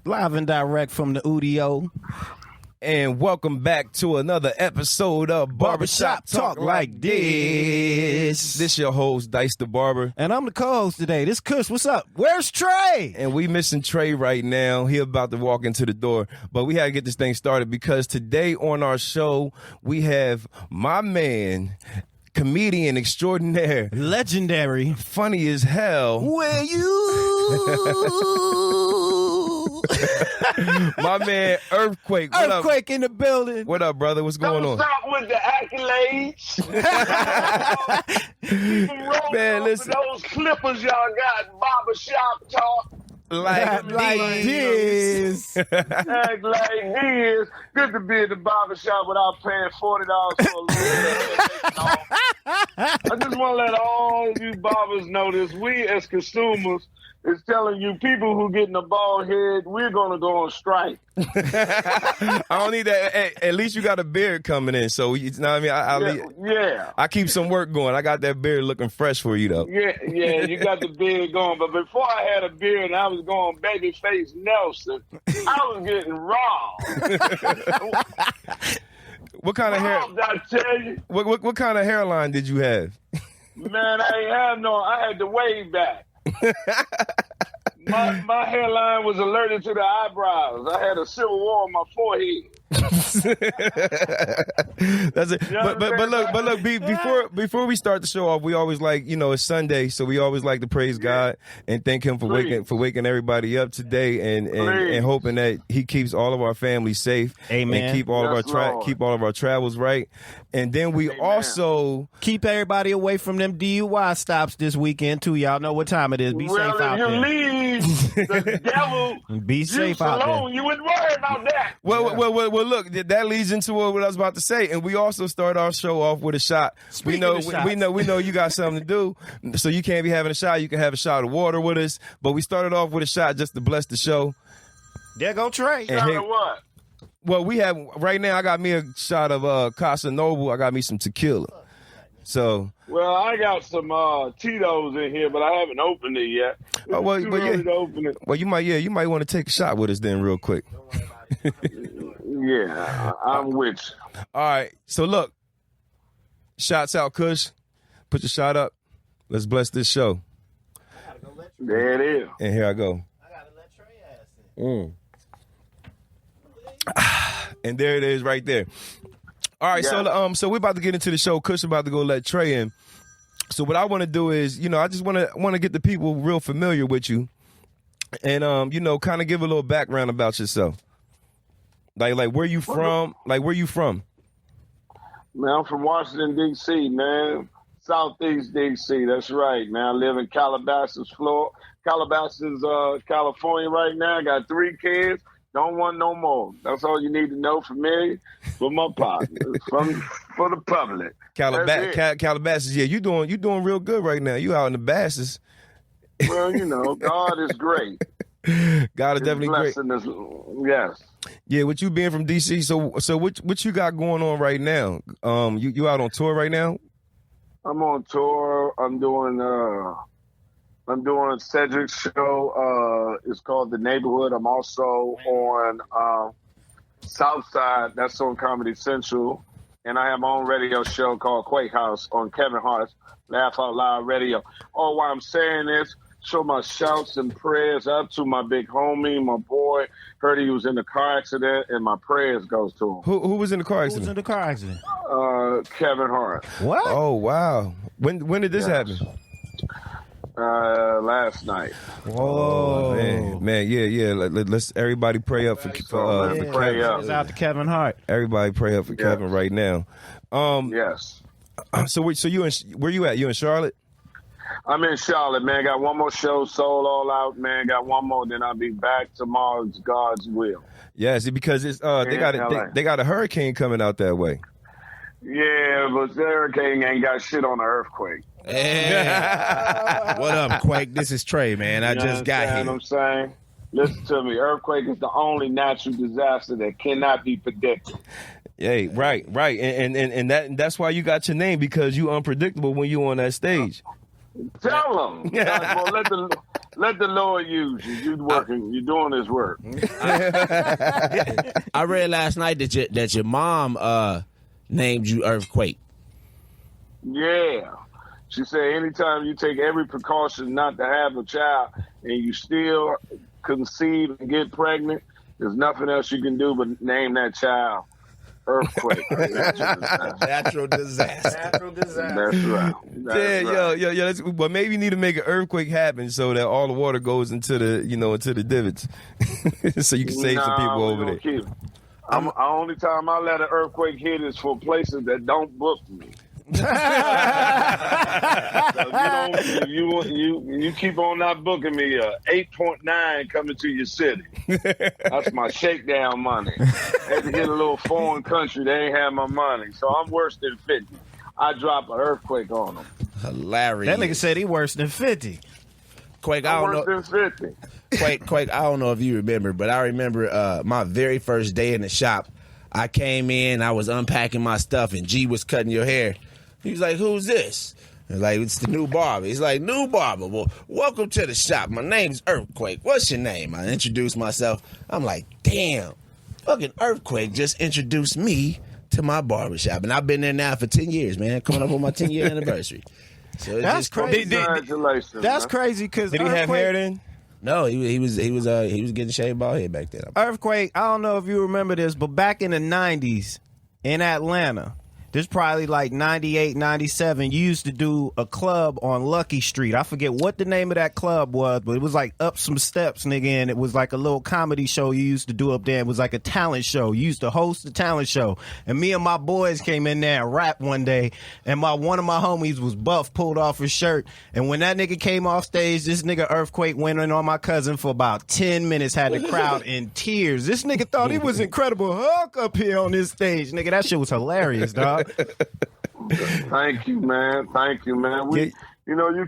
Live and direct from the Udio. And welcome back to another episode of Barbershop Talk Like This. This your host, Dicethebarber. And I'm the co-host today. This Kush, what's up? Where's Trey? And we missing Trey right now. He about to walk into the door. But we had to get this thing started because today on our show, we have my man, comedian extraordinaire. Legendary. Funny as hell. Where you? My man, Earthquake. What Earthquake up? in the building. What up, brother? What's going on? Stop with the accolades. Man, listen. Those clippers y'all got, barbershop talk. Like this. Act like this. Good to be in the barbershop without paying $40 for a little bit. I just want to let all you barbers know this. We as consumers is telling you people who getting a bald head, we're going to go on strike. I don't need that. At least you got a beard coming in, so you know what I mean. Yeah. I keep some work going. I got that beard looking fresh for you though. Yeah, you got the beard going. But before I had a beard and I was going babyface Nelson, I was getting raw. What kind of hair? I tell you, What kind of hairline did you have? man, I ain't have no. I had the wave back. My hairline was allergic to the eyebrows. I had a civil war on my forehead. That's it. But look. Before we start the show off, we always like, it's Sunday, so we always like to praise God and thank Him for waking everybody up today, and hoping that He keeps all of our families safe. Amen. And keep all of our travels right. And then we also keep everybody away from them DUI stops this weekend too. Y'all know what time it is. Be safe out there. Well, if you leave the devil, be safe out there. You wouldn't worry about that. Well, look, that leads into what I was about to say, and we also start our show off with a shot. We know you got something to do, so you can't be having a shot. You can have a shot of water with us, but we started off with a shot just to bless the show. There go Trey. Shot of what? Well, we have right now. I got me a shot of Casa Noble. I got me some tequila. So. Well, I got some Tito's in here, but I haven't opened it yet. Oh, well, too early to open it. Well, you might want to take a shot with us then, real quick. Yeah, I'm with you. All right. So look, shots out, Kush. Put your shot up. Let's bless this show. There it is. And here I go. I gotta let Trey ass in. And there it is right there. All right, yeah. so we're about to get into the show. Kush about to go let Trey in. So what I want to do is, I just want to get the people real familiar with you, and kind of give a little background about yourself. Like where you from? Where you from? Man, I'm from Washington D.C. Man, Southeast D.C. That's right, man. I live in Calabasas, Florida. California right now. I got 3 kids. Don't want no more. That's all you need to know for me, for my partner, for the public. Calabasas, yeah, you doing real good right now. You out in the basses. Well, God is great. God is definitely great. Yes. Yeah, with you being from DC, so what you got going on right now? You out on tour right now? I'm on tour. I'm doing Cedric's show. It's called The Neighborhood. I'm also on Southside. That's on Comedy Central. And I have my own radio show called Quake House on Kevin Hart's Laugh Out Loud Radio. Oh, while I'm saying this, show my shouts and prayers up to my big homie, my boy. Heard he was in a car accident, and my prayers goes to him. Who was in the car accident? Who was in the car accident? Kevin Hart. What? Oh, wow. When did this happen? Last night. Oh, man, yeah. Let's everybody pray up for Kevin. Pray up. It's out to Kevin Hart. Everybody pray up for Kevin right now. Yes. So where you at? You in Charlotte? I'm in Charlotte, man. Got one more show sold all out, man. Got one more, then I'll be back tomorrow. It's God's will. Yes, because it's they got a hurricane coming out that way. Yeah, but the hurricane ain't got shit on the earthquake. Hey. What up, Quake? This is Trey, man. I just got here. You know what I'm saying? Listen to me. Earthquake is the only natural disaster that cannot be predicted. Hey, right. And that's why you got your name, because you unpredictable when you on that stage. Tell them. Let the Lord use you. You're working. You're doing His work. I read last night that your mom named you Earthquake. Yeah. She said anytime you take every precaution not to have a child and you still conceive and get pregnant, there's nothing else you can do but name that child Earthquake. Natural disaster. That's right. But maybe you need to make an earthquake happen so that all the water goes into the divots, so you can save some people over there. The only time I let an earthquake hit is for places that don't book me. So you keep on not booking me 8.9 coming to your city. That's my shakedown money. Had to hit a little foreign country, they ain't have my money. So I'm worse than 50. I drop an earthquake on them. Hilarious. That nigga said he worse than 50. Quake, I don't know. Worse than 50. Quake, I don't know if you remember, but I remember my very first day in the shop. I came in, I was unpacking my stuff, and G was cutting your hair. He was like, "Who's this?" I was like, "It's the new barber." He's like, "New barber? Well, welcome to the shop. My name's Earthquake. What's your name?" I introduced myself. I'm like, "Damn, fucking Earthquake just introduced me to my barbershop." And I've been there now for 10 years, man. Coming up on my 10-year anniversary. So That's crazy. Congratulations. That's crazy because Did he have hair then? No, he was getting shaved bald head back then. Earthquake, I don't know if you remember this, but back in the 90s in Atlanta, this probably like 98, 97, you used to do a club on Lucky Street. I forget what the name of that club was, but it was like up some steps, nigga, and it was like a little comedy show you used to do up there. It was like a talent show. You used to host the talent show. And me and my boys came in there and rapped one day, and one of my homies was buff, pulled off his shirt. And when that nigga came off stage, this nigga Earthquake went in on my cousin for about 10 minutes, had the crowd in tears. This nigga thought he was Incredible Hulk up here on this stage. Nigga, that shit was hilarious, dog. Thank you, man. You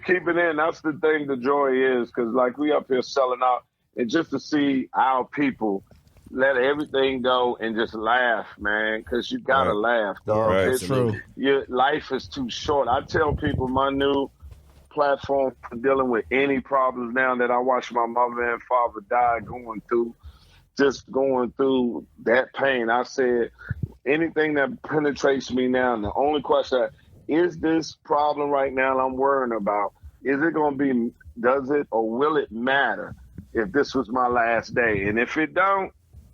keep it in. That's the thing. The joy is because, like, we up here selling out, and just to see our people let everything go and just laugh, man. Because you gotta laugh, dog. Right. It's true. Your life is too short. I tell people my new platform for dealing with any problems now that I watched my mother and father die, going through that pain. I said, anything that penetrates me now, and the only question is this problem right now I'm worrying about, is it going to be, does it or will it matter if this was my last day? And if it don't,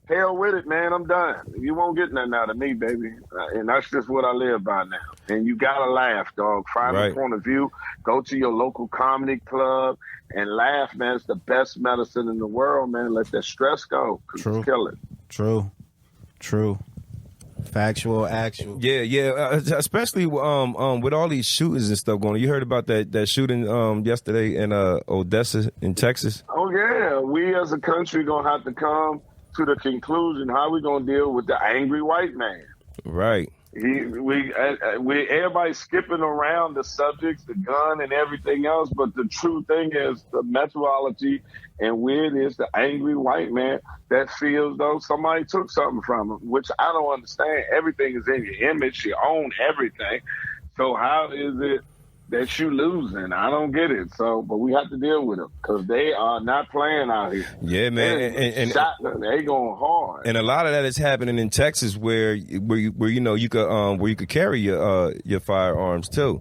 hell with it, man, I'm done. You won't get nothing out of me, baby. And that's just what I live by now. And you got to laugh, dog. Find a point of view. Go to your local comedy club and laugh, man. It's the best medicine in the world, man. Let that stress go. True. Kill it. True. Factual, actual. Yeah. Especially with all these shootings and stuff going on. You heard about that shooting yesterday in Odessa in Texas? Oh, yeah. We as a country going to have to come to the conclusion how we going to deal with the angry white man. Right. Everybody's skipping around the subjects, the gun and everything else, but the true thing is the methodology and where it is the angry white man that feels though somebody took something from him, which I don't understand. Everything is in your image, you own everything. So how is it that you losing? I don't get it. So, but we have to deal with them because they are not playing out here. Yeah, man, and they going hard. And a lot of that is happening in Texas, where you could carry your firearms too.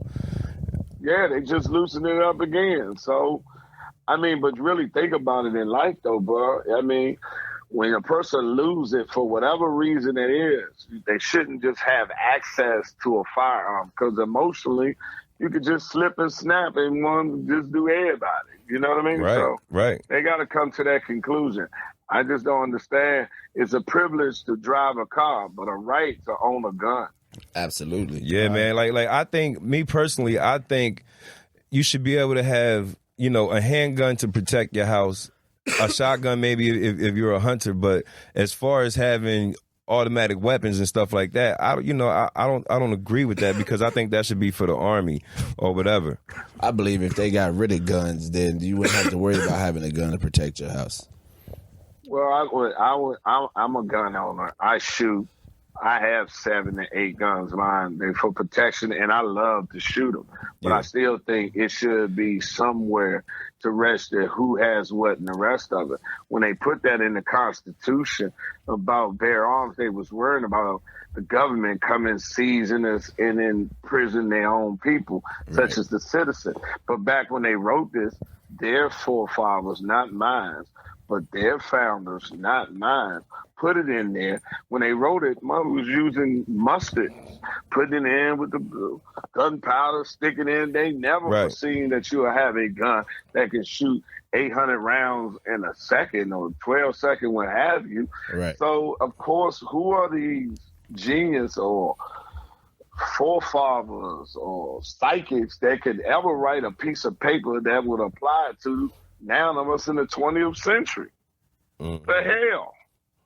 Yeah, they just loosened it up again. So, I mean, but really think about it in life, though, bro. I mean, when a person loses it for whatever reason it is, they shouldn't just have access to a firearm because emotionally, you could just slip and snap and one just do everybody. You know what I mean? Right. They got to come to that conclusion. I just don't understand. It's a privilege to drive a car, but a right to own a gun. Absolutely. Yeah, man. Like I think, me personally, I think you should be able to have, a handgun to protect your house, a shotgun maybe if you're a hunter, but as far as having automatic weapons and stuff like that, I don't agree with that because I think that should be for the Army or whatever. I believe if they got rid of guns, then you wouldn't have to worry about having a gun to protect your house. Well, I'm a gun owner. I shoot. I have 7 to 8 guns, mine. They're for protection, and I love to shoot them. But I still think it should be somewhere to register who has what and the rest of it. When they put that in the Constitution about bear arms, they was worrying about the government coming, seizing us, and then prison their own people, such as the citizen. But back when they wrote this, their forefathers, not mine, but their founders, not mine, put it in there. When they wrote it, mom was using mustard, putting it in with the gunpowder, sticking in. They never foreseen that you will have a gun that can shoot 800 rounds in a second or 12 seconds, what have you. Right. So, of course, who are these genius or forefathers or psychics that could ever write a piece of paper that would apply to now of us in the 20th century? The hell.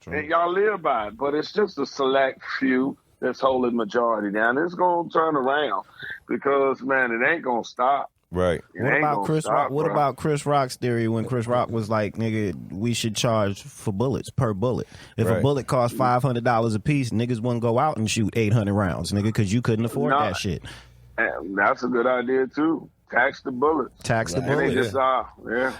True. And y'all live by it. But it's just a select few that's holding majority down. It's going to turn around because, man, it ain't going to stop. Right. What about Chris Rock? What about Chris Rock's theory when Chris Rock was like, "Nigga, we should charge for bullets per bullet. If a bullet costs $500 a piece, niggas wouldn't go out and shoot 800 rounds, nigga, because you couldn't afford that shit." And that's a good idea too. Tax the bullets. Tax the bullets.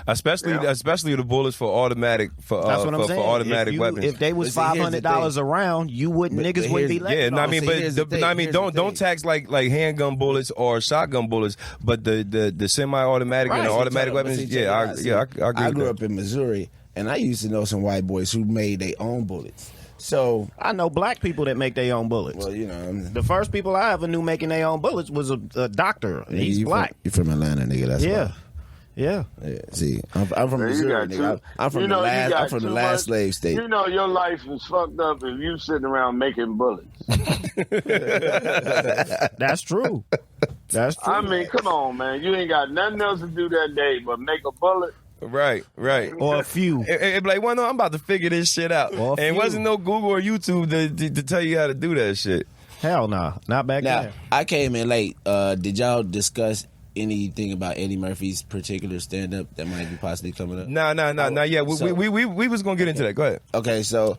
Especially the bullets for automatic that's what I'm saying. For automatic weapons. If they was $500 a round, you wouldn't niggas wouldn't be left. Yeah, no, I mean, don't tax like handgun bullets or shotgun bullets, but the semi-automatic and the automatic weapons. I agree. I grew up in Missouri, and I used to know some white boys who made their own bullets. So I know black people that make their own bullets. Well, you know, the first people I ever knew making their own bullets was a doctor. He's black. You from Atlanta, nigga? That's why. Yeah. See, I'm from Missouri, nigga. I'm from the last slave state. You know, your life is fucked up if you sitting around making bullets. That's true. That's true. I mean, come on, man. You ain't got nothing else to do that day but make a bullet. Right. Or a few. It like, well, no, I'm about to figure this shit out. And it wasn't no Google or YouTube to tell you how to do that shit. Hell nah. Not back then. I came in late. Did y'all discuss anything about Eddie Murphy's particular stand-up that might be possibly coming up? No. Yeah, we was going to get into that. Go ahead. Okay, so,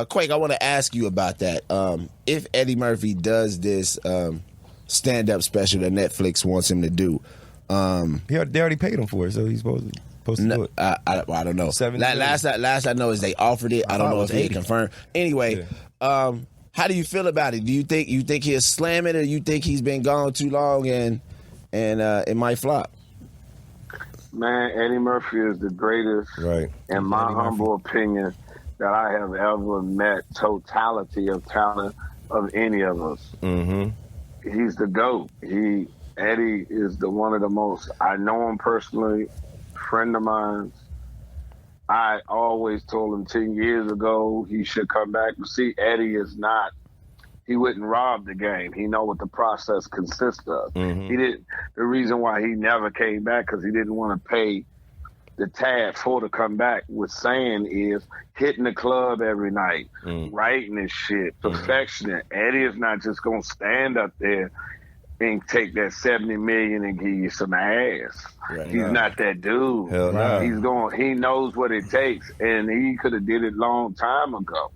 Quake, I want to ask you about that. If Eddie Murphy does this stand-up special that Netflix wants him to do, they already paid him for it, so he's supposed to do it. I don't know. Last I know is they offered it. I don't know if they confirmed. Anyway, how do you feel about it? Do you think he'll slam it, or you think he's been gone too long and it might flop? Man, Eddie Murphy is the greatest, in my humble opinion, that I have ever met. Totality of talent of any of us. Mm-hmm. He's the GOAT. Eddie is one of the most. I know him personally. Friend of mine. I always told him 10 years ago he should come back. But see, Eddie is not. He wouldn't rob the game. He know what the process consists of. Mm-hmm. He didn't. The reason why he never came back because he didn't want to pay the tab to come back. Was saying is hitting the club every night, writing his shit, perfectionist. Eddie is not just gonna stand up there and take that $70 million and give you some ass. Right. He's not that dude. Hell no. He knows what it takes, and he could have did it long time ago.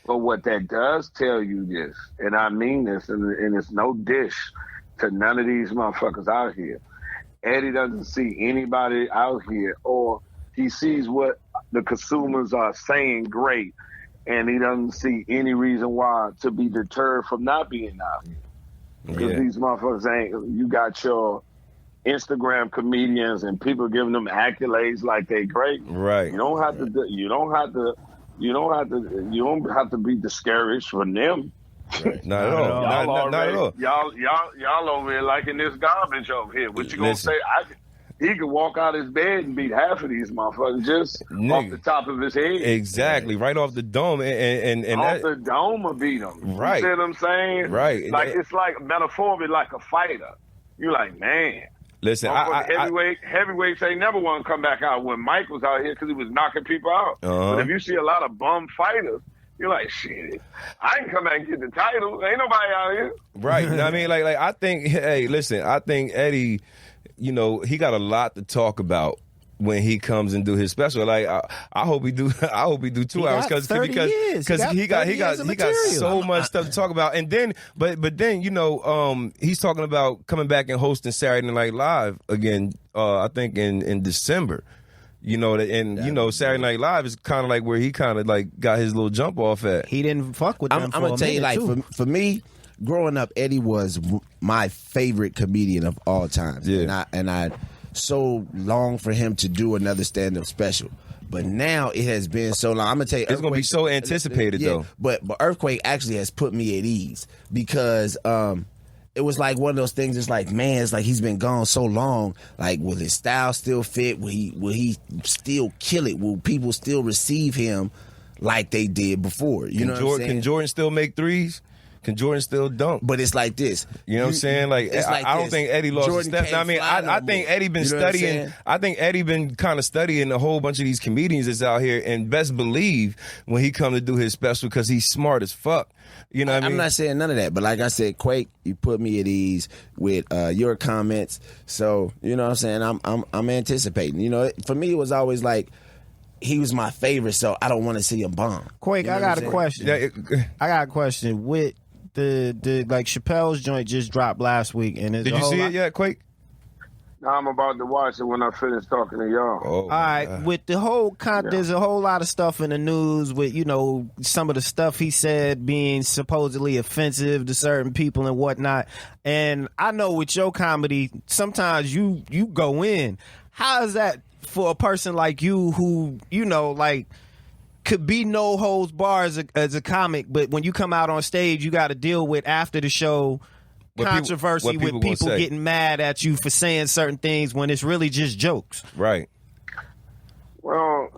But what that does tell you this, and I mean this, and it's no dish to none of these motherfuckers out here. Eddie doesn't see anybody out here, or he sees what the consumers are saying great, and he doesn't see any reason why to be deterred from not being out here. Because these motherfuckers ain't. You got your Instagram comedians and people giving them accolades like they great. Right. You don't have to. You don't have to be discouraged from them. Right. Not at all. Not at all. Y'all over here liking this garbage over here. What you gonna say? He could walk out his bed and beat half of these motherfuckers just off the top of his head. Exactly, right off the dome, and off the dome will beat him. Right, you see what I'm saying? Right, like it's like metaphorically like a fighter. You like, man. Listen, heavyweights ain't never want to come back out when Mike was out here because he was knocking people out. But if you see a lot of bum fighters, you're like, shit, I can come back and get the title. Ain't nobody out here. Right. I mean, like I think, hey, listen, I think Eddie, you know, he got a lot to talk about when he comes and do his special. Like I hope he do 2 hours because he got so much stuff to talk about. And then but then he's talking about coming back and hosting Saturday Night Live again. I think in December. Saturday Night Live is kind of like where he kind of like got his little jump off at. He didn't fuck with them. I'm gonna tell you, like for me, growing up, Eddie was my favorite comedian of all time. Yeah. And I so long for him to do another stand-up special. But now it has been so long. I'm gonna tell you, it's gonna be so anticipated though. But Earthquake actually has put me at ease because it was like one of those things. It's like, man, it's like he's been gone so long. Like, will his style still fit? Will he still kill it? Will people still receive him like they did before? You know what I'm saying? Can Jordan still make threes? Can Jordan still dunk? But it's like this. You know what I'm saying? Like, I don't think Eddie lost his step. I mean, I think Eddie been studying. I think Eddie been kind of studying a whole bunch of these comedians that's out here, and best believe when he come to do his special because he's smart as fuck. You know what I mean? I'm not saying none of that, but like I said, Quake, you put me at ease with your comments. So, you know what I'm saying? I'm anticipating. You know, for me, it was always like, he was my favorite, so I don't want to see him bomb. Quake, I got a question. I got a question. With the like Chappelle's joint just dropped last week, and did you see it yet, Quake? I'm about to watch it when I finish talking to y'all. All right, with the whole there's a whole lot of stuff in the news with some of the stuff he said being supposedly offensive to certain people and whatnot. And I know with your comedy, sometimes you go in. How is that for a person like you who like could be no holds barred as a comic, but when you come out on stage, you got to deal with after the show controversy with people getting mad at you for saying certain things when it's really just jokes. Right. Well,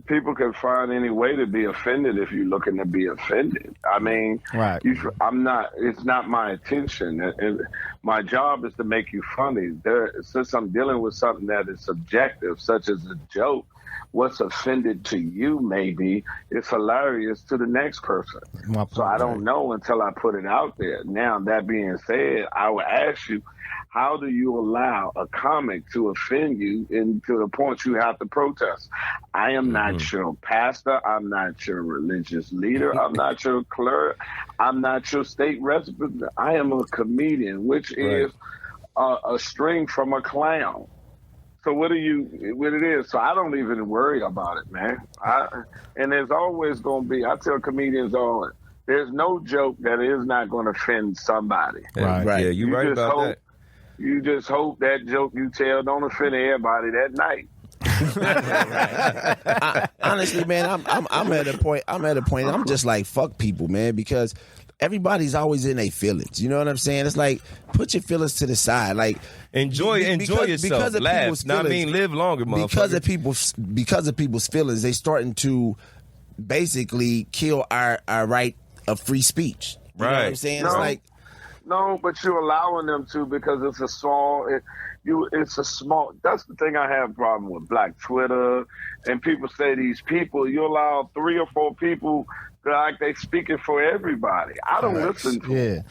people can find any way to be offended if you're looking to be offended. I mean, right. It's not my intention. My job is to make you funny. Since I'm dealing with something that is subjective, such as a joke, what's offended to you maybe is hilarious to the next person. So I don't know until I put it out there. Now, that being said, I would ask you, how do you allow a comic to offend you to the point you have to protest? I am not your pastor. I'm not your religious leader. I'm not your clerk. I'm not your state representative. I am a comedian, which is a string from a clown. So what it is? So I don't even worry about it, man. And there's always going to be, I tell comedians all, there's no joke that is not going to offend somebody. Right. Yeah, you're right about that. You just hope that joke you tell don't offend everybody that night. Honestly, man, I'm at a point. I'm just like, fuck people, man, because everybody's always in their feelings. You know what I'm saying? It's like, put your feelings to the side. Like, enjoy yourself. Laugh. Live longer, motherfucker. Because of people's feelings, they starting to basically kill our right of free speech. You know what I'm saying? No, it's like, no, but you're allowing them to because it's a small. That's the thing I have a problem with Black Twitter, and people say these people. You allow 3 or 4 people that like they speaking for everybody. I don't listen to them.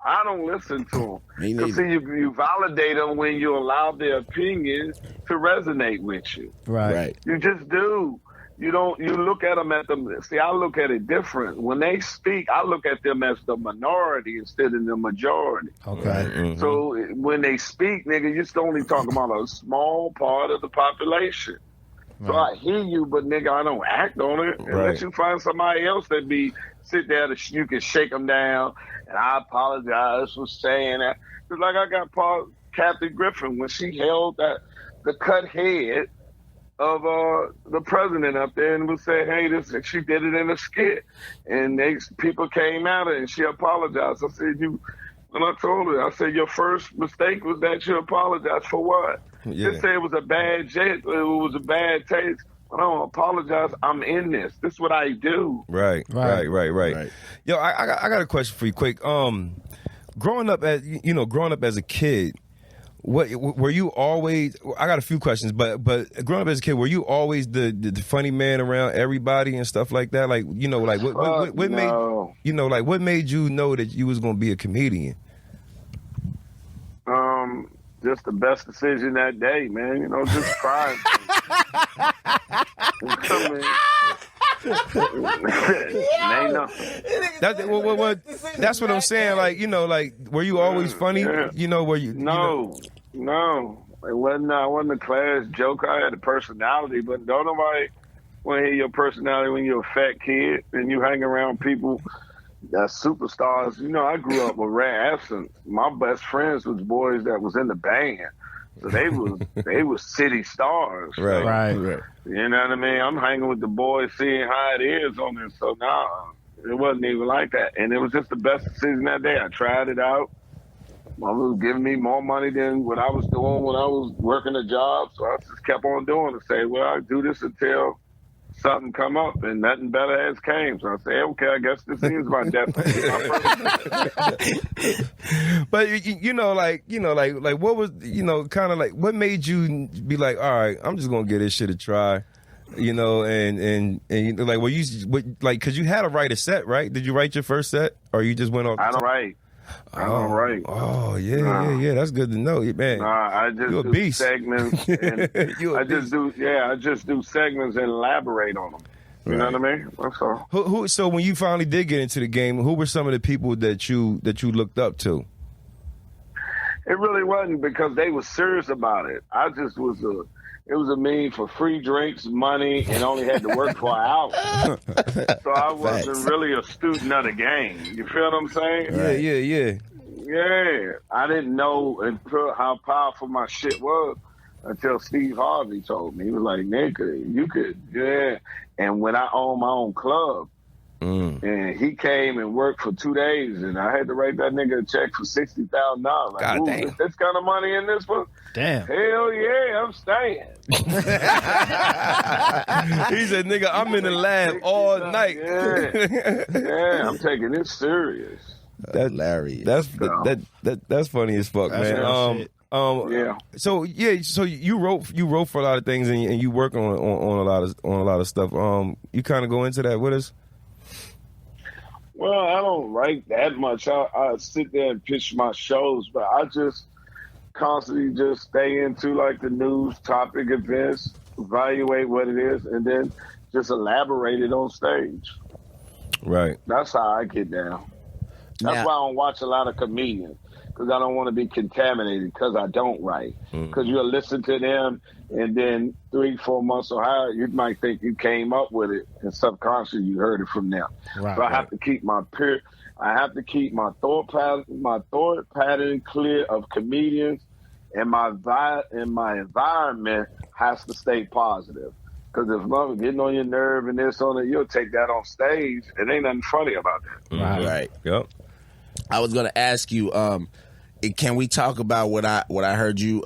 I don't listen to them. Because see, you validate them when you allow their opinion to resonate with you. Right. You just do. You look at them see, I look at it different. When they speak, I look at them as the minority instead of the majority. Okay. Mm-hmm. So when they speak, nigga, you're still only talking about a small part of the population. So I hear you, but nigga, I don't act on it. Unless you find somebody else that sit there you can shake them down. And I apologize for saying that. Because like I got Kathy Griffin when she held the cut head of the president up there and was saying, hey, she did it in a skit. And people came at her and she apologized. I said, and I told her, I said, your first mistake was that you apologized for what? Just say it was a bad taste. I don't apologize. I'm in this. This is what I do. Right. Yo, I got a question for you, quick. Growing up as a kid, what were you always? I got a few questions, but growing up as a kid, were you always the funny man around everybody and stuff like that? Like what made you know that you was gonna be a comedian? just the best decision that day, man. You know, just trying. That's what I'm saying. Like, you know, like, were you always funny? Yeah. You know, were you? No. It wasn't. I wasn't a class joker. I had a personality, but don't nobody want to hear your personality when you're a fat kid and you hang around people that's superstars. You know, I grew up with rare absence. My best friends was boys that was in the band. So they was city stars. Right. You know what I mean? I'm hanging with the boys, seeing how it is on this. So nah, it wasn't even like that. And it was just the best decision that day. I tried it out. Mom was giving me more money than what I was doing when I was working a job. So I just kept on doing it. Say, well, I do this until something come up, and nothing better has came. So I say, okay, I guess this is my destiny. But you know, like what was, you know, kind of like what made you be like, all right, I'm just gonna give this shit a try, you know, and you know, like, well, like, cause you had to write a set, right? Did you write your first set, or you just went off? I don't write. Oh yeah. That's good to know, man. I just You're a do beast. segments. And I just do segments and elaborate on them. You know what I mean? That's all. Who? So when you finally did get into the game, who were some of the people that you looked up to? It really wasn't because they were serious about it. I just was it was a mean for free drinks, money, and only had to work for an hour. So I wasn't really a student of the game. You feel what I'm saying? Right. Yeah. Yeah. I didn't know how powerful my shit was until Steve Harvey told me. He was like, nigga, you could, yeah. And when I owned my own club, and he came and worked for 2 days, and I had to write that nigga a check for $60,000. Like, God damn. This kind of money in this one? Damn. Hell yeah, I'm staying. He said, nigga, I'm in the lab all night. Yeah, I'm taking this serious. That's hilarious. That's funny as fuck, That's man. real shit. Yeah. So you wrote for a lot of things, and you work on a lot of stuff. You kind of go into that with us. Well, I don't write that much. I sit there and pitch my shows, but I just constantly just stay into like the news, topic, events, evaluate what it is, and then just elaborate it on stage. Right. That's how I get down. That's why I don't watch a lot of comedians, because I don't want to be contaminated because I don't write. Because you'll listen to them, and then 3-4 months or higher, you might think you came up with it, and subconsciously you heard it from them. Right, so I have to keep my thought pattern clear of comedians, and my environment has to stay positive. Because if I'm getting on your nerve and this on it, you'll take that on stage. It ain't nothing funny about that. Right. Yep. I was going to ask you, can we talk about what I heard you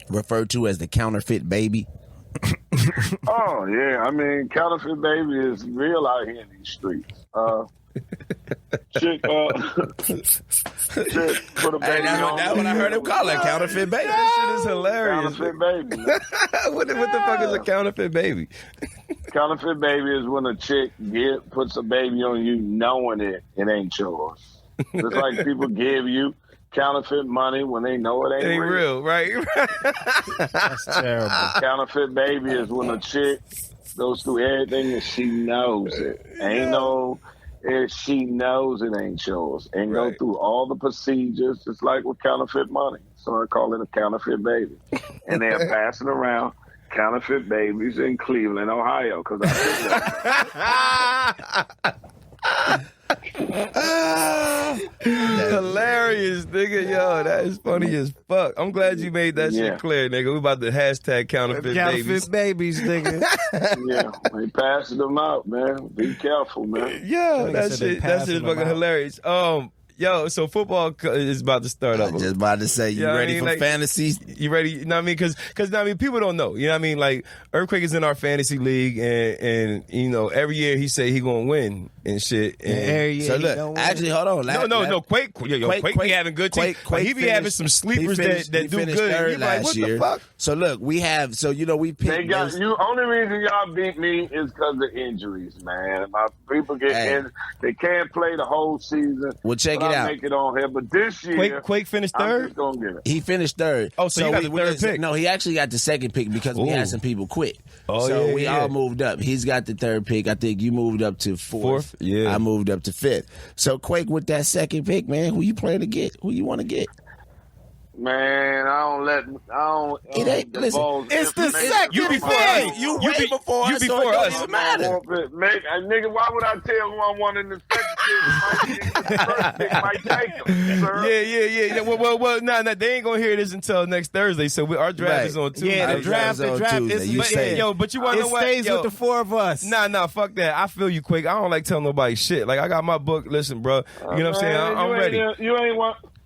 refer to as the counterfeit baby? Oh, yeah. I mean, counterfeit baby is real out here in these streets. Chick put a baby on. That's what I heard him call it, counterfeit baby. That shit is hilarious. Counterfeit baby. What the fuck is a counterfeit baby? Counterfeit baby is when a chick puts a baby on you knowing it ain't yours. It's like people give you counterfeit money when they know it ain't real, right? That's terrible. Counterfeit baby is when a chick goes through everything and she knows it. She knows it ain't yours. And go through all the procedures, just like with counterfeit money. So I call it a counterfeit baby. And they're passing around counterfeit babies in Cleveland, Ohio, because I did that. Hilarious, nigga. Yo, that is funny as fuck. I'm glad you made that shit clear, nigga. We about to hashtag counterfeit babies. Nigga. Yeah, they passing them out, man. Be careful, man. Yeah, that shit is fucking hilarious. Yo, so football is about to start up. I just about to say, you ready for fantasy? You ready? You know what I mean? Because people don't know. You know what I mean? Like, Earthquake is in our fantasy league, and you know, every year he say he gonna win and shit. And every year so look, actually, hold on. No, Quake be having good teams. He be having some sleepers that do good. Third You like, what year. the fuck? So look, we picked. They got you. Only reason y'all beat me is because of injuries, man. My people get in. They can't play the whole season. Well, check I out. make it on here. But this year, Quake finished I'm third? just gonna get it. He finished third. Oh, so you got the third pick. No, he actually got the second pick because we Ooh. had some people quit. Oh, so yeah, we yeah. all moved up. He's got the third pick. I think you moved up to fourth. Yeah. I moved up to fifth. So Quake with that second pick, man. Who you plan to get? Who you want to get? Man, I don't. It ain't- listen, divulge it's the information second You from before my- us. You You way be- before you us, so before it don't us. even matter. Nigga, why would I tell who I want in the second pick? The first pick might take him, sir. Yeah. Well, nah, they ain't gonna hear this until next Thursday. So our draft Right. is on Tuesday. Yeah, Our the draft's draft on Tuesday. is You But, say it. yo, but you want to It know what? stays Yo, with the four of us. Nah, fuck that. I feel you, Quake. I don't like telling nobody shit. Like I got my book. Listen, bro. You know what I'm saying? I'm ready.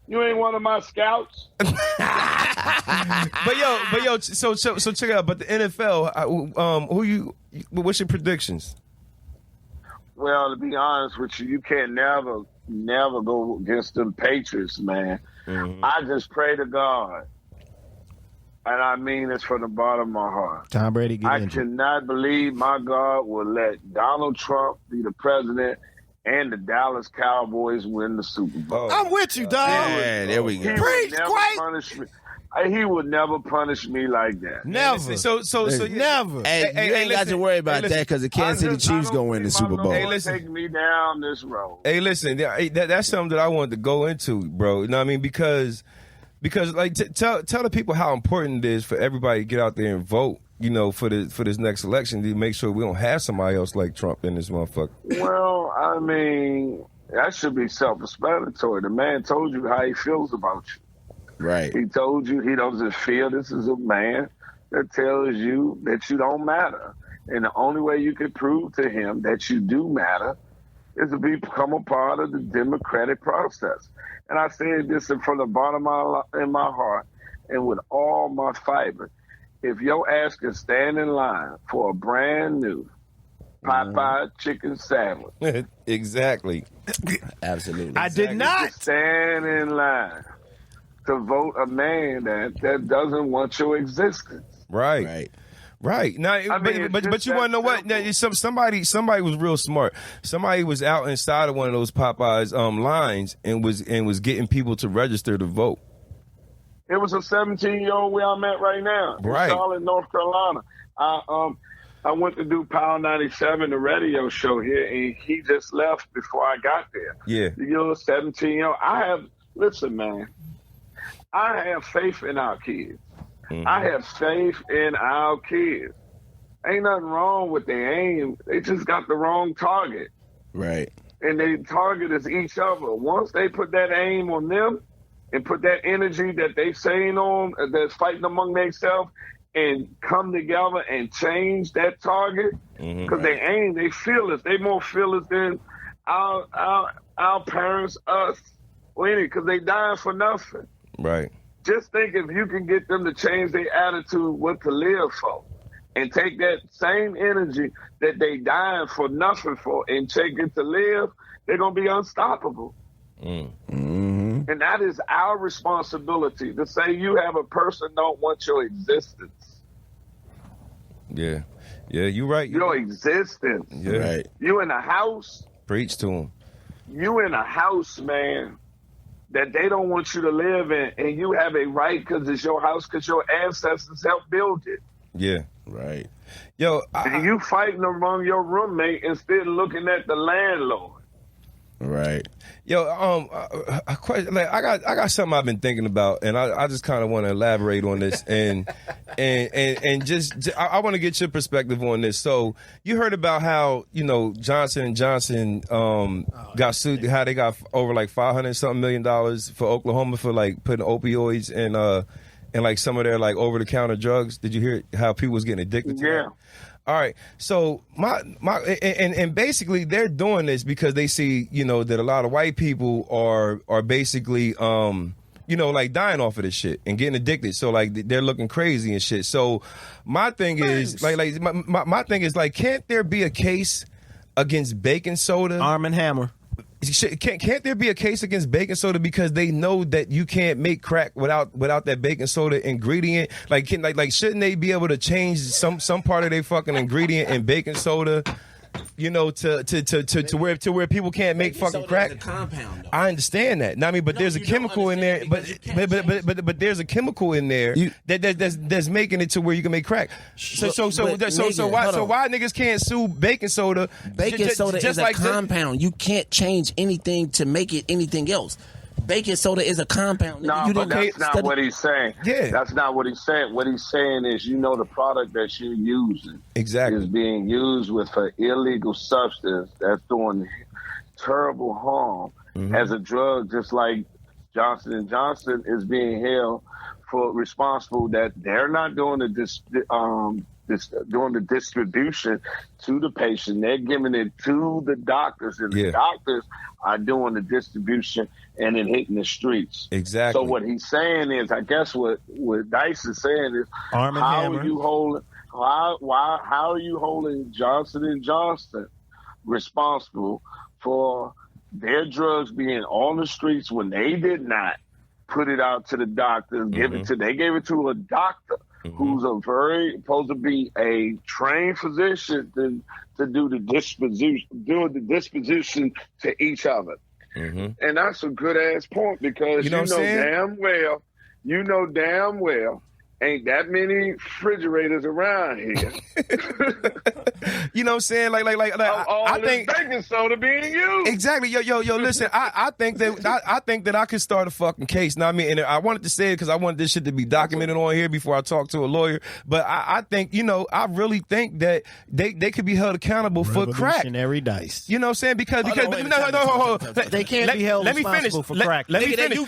You ain't one of my scouts. But yo, so check it out. But the NFL, what's your predictions? Well, to be honest with you, you can't never go against them Patriots, man. Mm-hmm. I just pray to God, and I mean this from the bottom of my heart. Tom Brady get I injured. cannot believe my God will let Donald Trump be the president and the Dallas Cowboys win the Super Bowl. I'm with you, dog. Yeah, there we He go. would Preach, never Quake. punish me. He would never punish me like that. Never. So Never. Hey, you ain't got listen. to worry about Hey, listen. that because the Kansas City Chiefs gonna win the Super Bowl. Hey, listen. Take me down this road. Hey, listen, that's something that I wanted to go into, bro. You know what I mean? Because like tell the people how important it is for everybody to get out there and vote. You know, for this next election to make sure we don't have somebody else like Trump in this motherfucker. Well, I mean, that should be self-explanatory. The man told you how he feels about you. Right. He told you he doesn't feel this is a man that tells you that you don't matter. And the only way you can prove to him that you do matter is to become a part of the democratic process. And I said this from the bottom of my heart and with all my fiber. If your ass can stand in line for a brand new Popeye chicken sandwich, Exactly. Absolutely. I did not. stand in line to vote a man that doesn't want your existence. Right. Now, I mean, but it's you just want to know what? that Now, somebody was real smart. Somebody was out inside of one of those Popeyes lines and was getting people to register to vote. It was a 17-year-old where I'm at right now, Right. in Charlotte, North Carolina. I went to do Power 97, the radio show here, and he just left before I got there. Yeah. You know, 17-year-old. Listen, man, I have faith in our kids. Mm-hmm. I have faith in our kids. Ain't nothing wrong with their aim. They just got the wrong target. Right. And their target is each other. Once they put that aim on them and put that energy that they saying on, that's fighting among themselves, and come together and change that target, because they aim, they fearless. They more fearless than our parents, us, or any, because they dying for nothing. Right. Just think if you can get them to change their attitude, what to live for, and take that same energy that they dying for nothing for and take it to live, they're going to be unstoppable. Mm-hmm. And that is our responsibility to say you have a person don't want your existence. Yeah, you're right. Your existence. Yeah. Right. You in a house. Preach to him. You in a house, man, that they don't want you to live in, and you have a right because it's your house, because your ancestors helped build it. Yeah. Right. Yo, And you fighting among your roommate instead of looking at the landlord. Right. Yo, a question, like I got something I've been thinking about, and I just kind of want to elaborate on this, and just I want to get your perspective on this. So you heard about how Johnson & Johnson got sued, how they got over like $500-something million for Oklahoma for like putting opioids and like some of their like over the counter drugs. Did you hear how people was getting addicted to that? All right, so and basically they're doing this because they see that a lot of white people are basically like dying off of this shit and getting addicted. So like they're looking crazy and shit. So my thing is my thing is like, can't there be a case against baking soda? Arm and Hammer. Can't there be a case against baking soda because they know that you can't make crack without that baking soda ingredient? Like shouldn't they be able to change some part of their fucking ingredient in baking soda you know, to where people can't make fucking crack. Is a compound, though. I understand that. I mean, but there's a you don't chemical in there. understand But there's a chemical in there that's making it to where you can make crack. So why niggas can't sue baking soda? Baking soda is a compound. You can't change anything to make it anything else. Baking soda is a compound. No, but that's not what he's saying. Yeah. That's not what he's saying. What he's saying is, the product that you're using Exactly. is being used with an illegal substance that's doing terrible harm as a drug, just like Johnson & Johnson is being held for responsible that they're not doing the distribution to the patient. They're giving it to the doctors, and the doctors are doing the distribution and then hitting the streets. Exactly. So what he's saying is, I guess what Dice is saying is, Arm and how Hammer. are you holding? How are you holding Johnson & Johnson responsible for their drugs being on the streets when they did not put it out to the doctors? They gave it to a doctor who's supposed to be a trained physician to do the disposition to each other. And that's a good ass point, because you know damn well ain't that many refrigerators around here. You know what I'm saying? Like I think baking soda being used. Exactly. Yo, listen, I think that I could start a fucking case. Now, I mean, and I wanted to say it because I wanted this shit to be documented on here before I talk to a lawyer. But I think, I really think that they could be held accountable for crack. Revolutionary Dice. You know what I'm saying? Because They can't be held responsible for crack. Let me finish.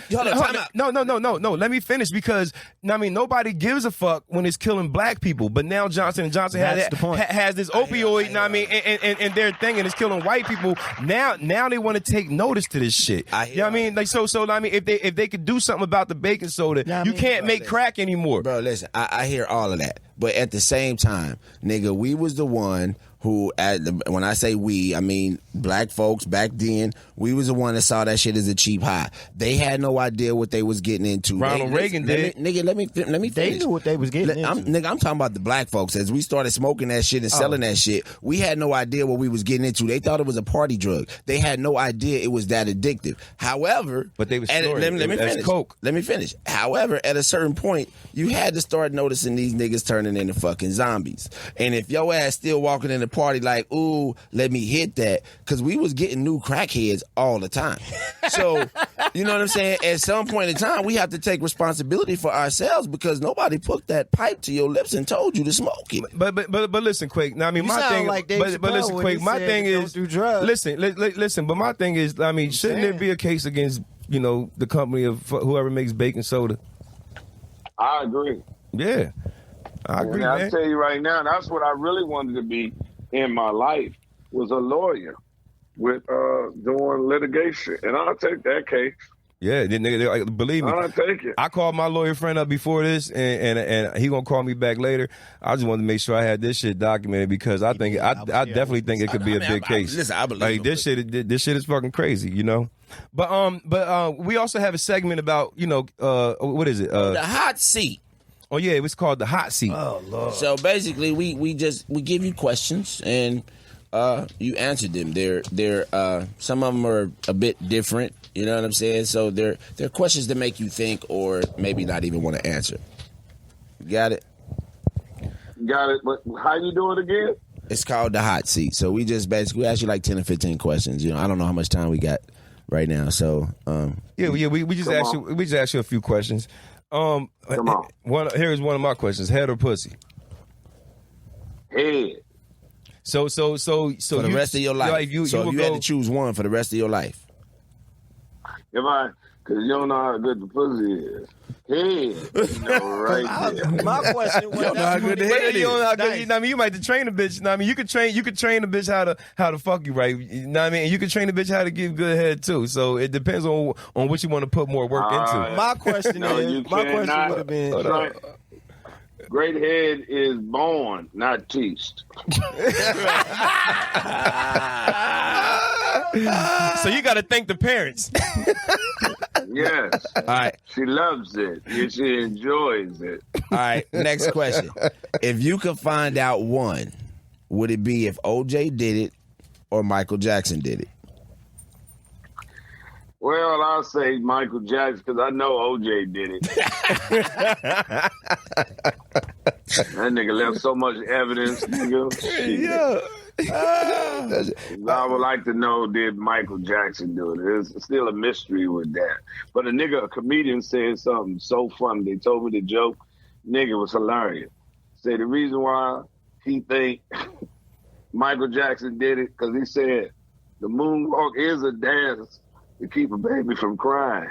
No. Let me finish, because I mean, nobody gives a fuck when it's killing black people. But now Johnson & Johnson has this opioid, you know what I mean, and their thing, and it's killing white people. Now they want to take notice to this shit. You know what I mean? Like so I mean, if they could do something about the baking soda, you can't make crack anymore. Bro, listen, I hear all of that. But at the same time, nigga, we was the one who, when I say we, I mean black folks back then, we was the one that saw that shit as a cheap high. They had no idea what they was getting into. Ronald Reagan did. Let me finish. They knew what they was getting into. I'm talking about the black folks. As we started smoking that shit and selling that shit, we had no idea what we was getting into. They thought it was a party drug. They had no idea it was that addictive. However, but they was let me finish. Coke. Let me finish. However, at a certain point, you had to start noticing these niggas turning into fucking zombies. And if your ass still walking in the party like, ooh, let me hit that, because we was getting new crackheads all the time. So, you know what I'm saying? At some point in time, we have to take responsibility for ourselves, because nobody put that pipe to your lips and told you to smoke it. But listen, Quake. Now, I mean, my thing. Like but listen, Quake. My thing is, do drugs. Listen. But my thing is, I mean, shouldn't there be a case against the company of whoever makes baking soda? I agree. Yeah, I agree, man. I'll tell you right now, that's what I really wanted to be in my life, was a lawyer with doing litigation, and I'll take that case. Yeah, believe me. I'll take it. I called my lawyer friend up before this, and he gonna call me back later. I just wanted to make sure I had this shit documented, because I think I definitely think it could be a big case. Listen, I believe like this shit is fucking crazy, But we also have a segment about what is it? The hot seat. Oh yeah, it was called the hot seat. Oh Lord. So basically, we give you questions and you answer them. They're some of them are a bit different. You know what I'm saying? So they're questions that make you think, or maybe not even want to answer. Got it? Got it. But how you do it again? It's called the hot seat. So we just basically ask you like 10 or 15 questions. I don't know how much time we got right now. So we just asked you a few questions. Come on. Here's one of my questions: head or pussy? Head. So for the rest of your life. Like you had to choose one for the rest of your life. Because you don't know how good the pussy is. Head. Right there. My question was, You don't know how good the head is. I mean, you might have to train a bitch. I mean, you could train a bitch how to fuck you right. You know what I mean? And you could train a bitch how to give good head too. So it depends on what you want to put more work into. my question would have been. Great head is born, not teased. So you got to thank the parents. Yes. All right. She loves it. She enjoys it. All right. Next question. If you could find out one, would it be if OJ did it, or Michael Jackson did it? Well, I'll say Michael Jackson because I know OJ did it. That nigga left so much evidence, nigga. Shit. Yeah. I would like to know, did Michael Jackson do it? There's still a mystery with that. But a comedian said something so funny. They told me the joke. Nigga was hilarious. Say the reason why he think Michael Jackson did it because he said the moonwalk is a dance to keep a baby from crying.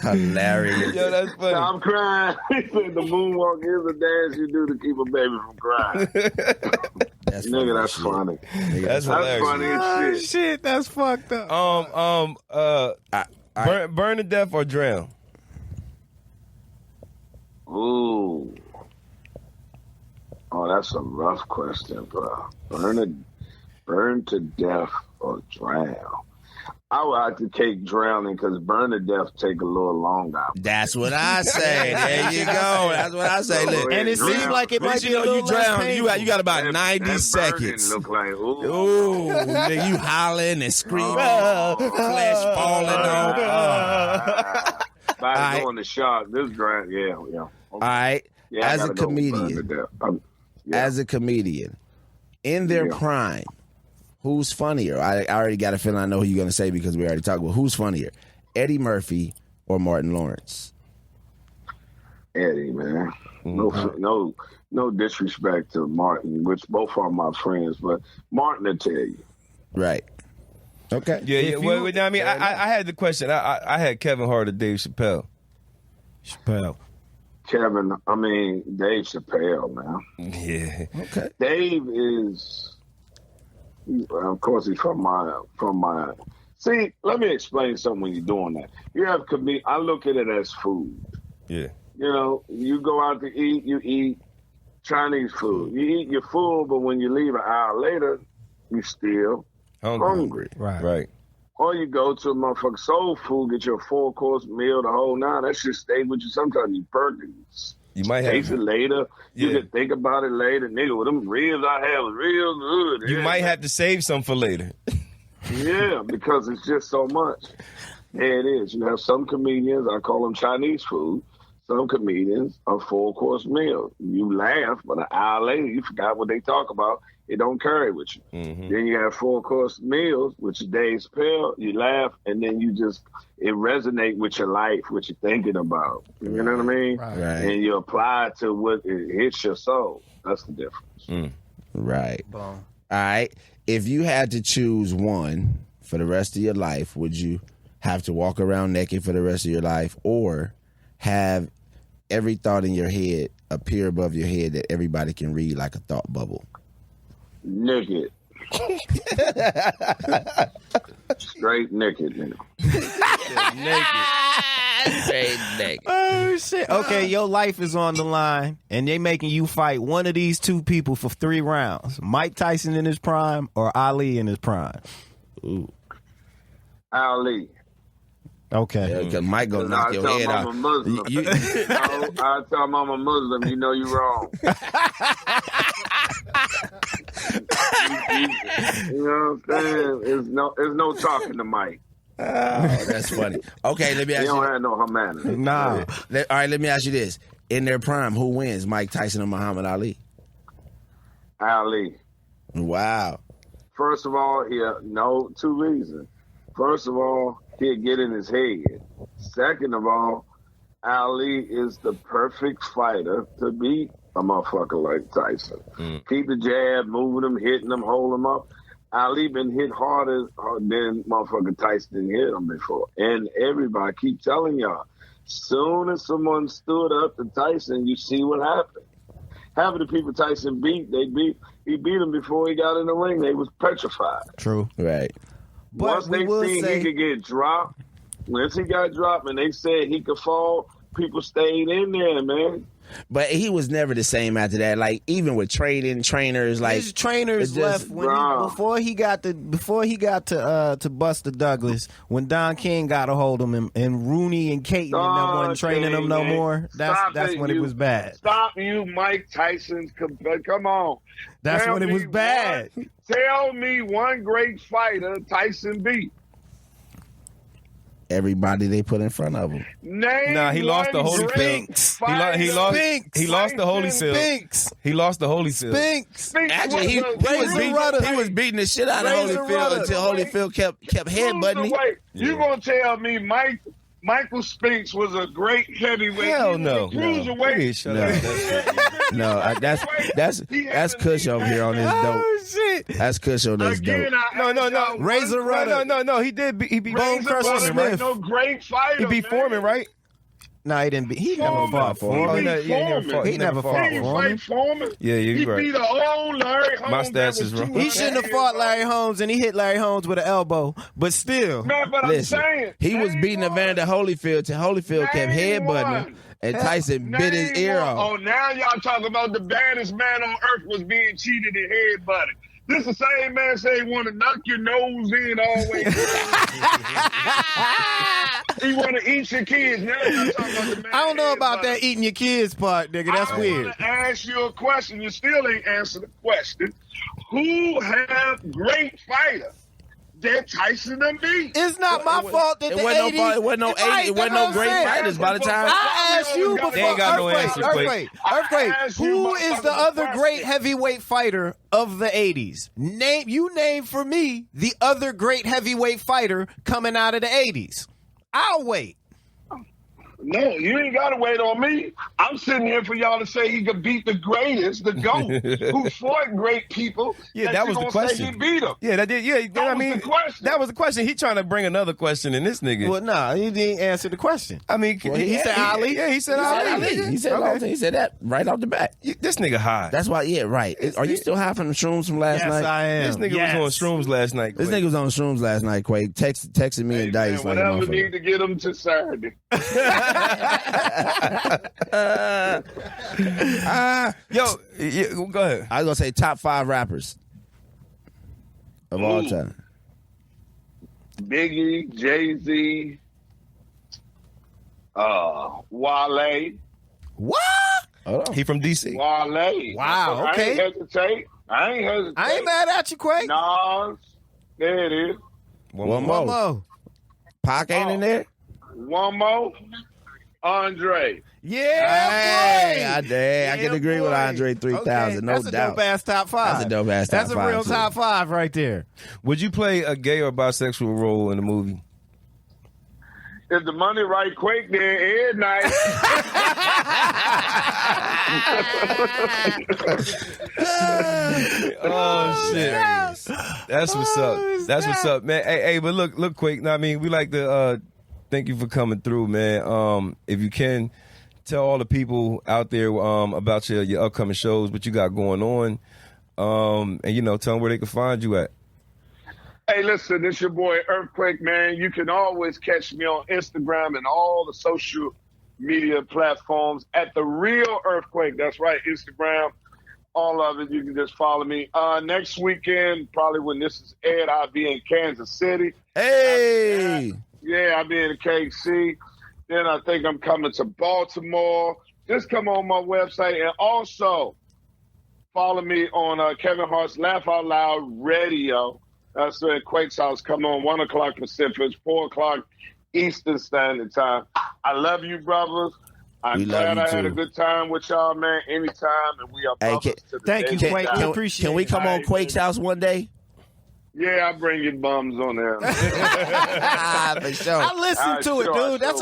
Hilarious. Yo, that's funny. I'm crying. He said the moonwalk is a dance you do to keep a baby from crying. That's Nigga, that's funny. That's hilarious. Funny as Oh, shit. shit, that's fucked up. Burn to death or drown? Ooh. Oh, that's a rough question, bro. Burn to death or drown? I would have to take drowning because burn to death take a little longer. That's what I say. There you go. That's what I say. Look. And it seems like it might be a little you drown. less You got about 90 seconds. Look like Ooh, nigga, you hollering and screaming, flesh falling off. By going to shock, this drown, yeah. All right. Yeah, As a comedian, in their prime, who's funnier? I already got a feeling I know who you're going to say because we already talked about who's funnier, Eddie Murphy or Martin Lawrence? Eddie, man. No disrespect to Martin, which both are my friends, but Martin will tell you. Right. Okay. Yeah. Well, I mean, I had the question. I had Kevin Hart or Dave Chappelle. Dave Chappelle, man. Yeah. Okay. Dave is, of course, he's from my. See, let me explain something when you're doing that. You have I look at it as food. Yeah. You know, you go out to eat, you eat Chinese food. You eat your food, but when you leave an hour later, you still hungry. Right. Or you go to a motherfucking soul food, get your 4-course meal, the whole nine. That shit stay with you. Sometimes you perkins. You might taste have it later. Yeah. You can think about it later. Nigga, with them ribs I had was real good. You might have to save some for later. Yeah, because it's just so much. There it is. You have some comedians, I call them Chinese food. Some comedians are 4-course meals. You laugh, but an hour later, you forgot what they talk about. It don't carry with you. Mm-hmm. Then you have 4-course meals, which is Dave Chappelle. You laugh, and then it resonate with your life, what you're thinking about. You know what I mean? Right. And you apply it to what it hits your soul. That's the difference. Right. Boom. All right. If you had to choose one for the rest of your life, would you have to walk around naked for the rest of your life or have every thought in your head appear above your head that everybody can read like a thought bubble? Naked. Straight naked, nigga. Straight naked. Oh shit. Okay, your life is on the line and they making you fight one of these two people for 3 rounds. Mike Tyson in his prime or Ali in his prime? Ooh. Ali. Okay. Yeah, because Mike gonna knock your head out. I'm a Muslim. I tell him I'm a Muslim, you know you're wrong. You know what I'm saying? There's no talking to Mike. Oh, that's funny. Okay, let me ask He you. don't have no humanity. Nah. All right, let me ask you this. In their prime, who wins, Mike Tyson or Muhammad Ali? Ali. Wow. First of all, 2 reasons. First of all, he'll get in his head. Second of all, Ali is the perfect fighter to beat a motherfucker like Tyson. Keep the jab, moving him, hitting him, holding him up. Ali been hit harder than motherfucker Tyson hit him before. And everybody keep telling y'all, soon as someone stood up to Tyson, you see what happened. Half of the people Tyson beat, he beat him before he got in the ring. They was petrified. True. Right. Once they seen he could get dropped, once he got dropped and they said he could fall, people stayed in there, man. But he was never the same after that. Like even with trainers, like his trainers just- left before he got to Buster Douglas. When Don King got a hold of him, and Rooney and Caton and them wasn't training him no more. That's when it was bad. Stop you, Mike Tyson's. Come on. That's Tell when it me was bad. Tell me one great fighter Tyson beat. everybody they put in front of him. Name Nah, he lost the one Holyfield. great He lost. Spinks. He lost the Holyfield. Spinks. He lost the Holyfield. Spinks. Spinks Actually, he was beating the shit out of Razor Holyfield Rudder. until Holyfield kept headbutting him. You gonna tell me Michael Spinks was a great heavyweight? Hell no. Cruiserweight. Shut up. No, that's Kush over here on his dope. Oh shit! That's Kush on this dope. No. Razor Rudder. No. He beat Bone Crusher Smith. No great fighter. He beat man. Foreman, right? No, he didn't. He never Foreman. fought for He him. beat Foreman. He never fought He didn't Foreman. fight Foreman. Yeah, you're He right. beat an old Larry Holmes. My stats that is was wrong. 200 He shouldn't have years fought old. Larry Holmes, and he hit Larry Holmes with an elbow. But still, Man, but Listen, I'm saying he was beating Evander Holyfield till Holyfield kept Name headbutting him, one. and Tyson bit his Name ear one. off. Oh, now y'all talking about the baddest man on earth was being cheated and headbutted. This the same man say he want to knock your nose in all the way through. He want to eat your kids. Now y'all talking about the man. I don't know about headbutted. that eating your kids part, nigga. That's I weird. want to ask you a question. You still ain't answered the question. Who have great fighters that Tyson done beat? It's not my fault that It the wasn't 80s no fight. It wasn't no Right, 80. It that's wasn't what no I'm great saying. fighters by the time. I asked you before. They ain't got no answer, Quake. Earthquake. asked you Who about is the the other question. great heavyweight fighter of the 80s? Name for me the other great heavyweight fighter coming out of the 80s. I'll wait. No, you ain't got to wait on me. I'm sitting here for y'all to say he could beat the greatest, the GOAT, who fought great people. Yeah, that you was the gonna question. Say he beat him. Yeah, that did. Yeah, That was the question. that was the question. He trying to bring another question in this nigga. Well, nah, he didn't answer the question. I mean, he said Ali. Yeah, he said He said Ali. Ali. nigga. He said Okay. he said that right off the bat. This nigga high. That's why. Yeah, right. Are you still high from the shrooms from last Yes, night? I am. This nigga was on shrooms last night. This Quake. nigga was on shrooms last night. Quake texted me and Dice Man, like a whatever motherfucker. need to get him to Saturday. Yo, go ahead. I was gonna say top 5 rappers of all Ooh. time. Biggie, Jay-Z, Wale. What? Hold on. He from DC. Wale. Wow, I okay. ain't hesitate. I ain't mad at you, Quake. Nas. There it is. One more. Pac ain't in there. One more. Andre. Yeah, Hey, I can agree with Andre 3000, no That's a doubt. dope ass top 5. That's a dope ass top That's a 5, real too. top 5 right there. Would you play a gay or bisexual role in the movie? If the money right quick, then every night. Oh shit! That's what's up. That's what's up, man. Hey, but look, quick. I mean, we like to thank you for coming through, man. If you can tell all the people out there about your upcoming shows, what you got going on, and tell them where they can find you at. Hey, listen, this your boy Earthquake, man. You can always catch me on Instagram and all the social media platforms at The Real Earthquake. That's right, Instagram, all of it. You can just follow me. Next weekend, probably when this is aired, I'll be in Kansas City. Hey, Yeah, I'll be in KC. Then I think I'm coming to Baltimore. Just come on my website. And also, follow me on Kevin Hart's Laugh Out Loud Radio. That's at Quake's house. Come on, 1 o'clock Pacific, 4 o'clock Eastern Standard Time. I love you, brothers. I'm We love glad you I had too. a good time with y'all, man. Anytime, and we are Hey, brothers to the thank day you, we Quake. die. We appreciate can we it. come on Alright, Quake's baby. house one day? Yeah, I bring you bums on there. For sure. I listened to it, Sure, dude. That's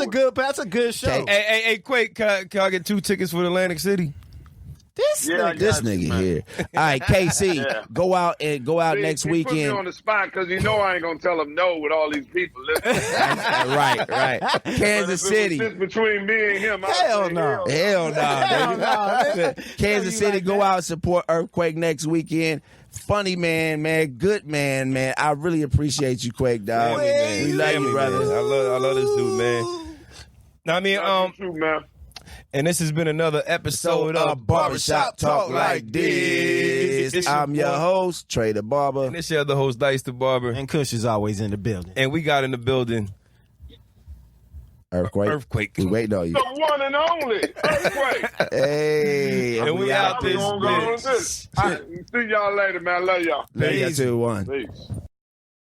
a good show. Okay. Hey, Quake, can I get 2 tickets for Atlantic City? This Yeah, I nigga. This got you, nigga man. here. All right, KC, Yeah. go out next He put me on weekend. the spot because you know I ain't gonna tell him no with all these people listening. Right. Kansas But if it was City. just between me and him, I'd Hell say, no. Hell no, Hell baby. no. Kansas You City, like go that? out, support Earthquake next weekend. Funny man, good man. I really appreciate you, Quake, dog. We love you, brother. Man. I love this dude, man. Now, I mean, Love you too, man. And this has been another episode of Barbershop Talk Like This. I'm your host, Trey the Barber. And this your other host, Dicethebarber. And Kush is always in the building. And we got in the building Earthquake. We waiting on you. The one and only Earthquake. Hey, And we out this All right, bitch. see y'all later, man. Love y'all. Later, 2-1. Peace.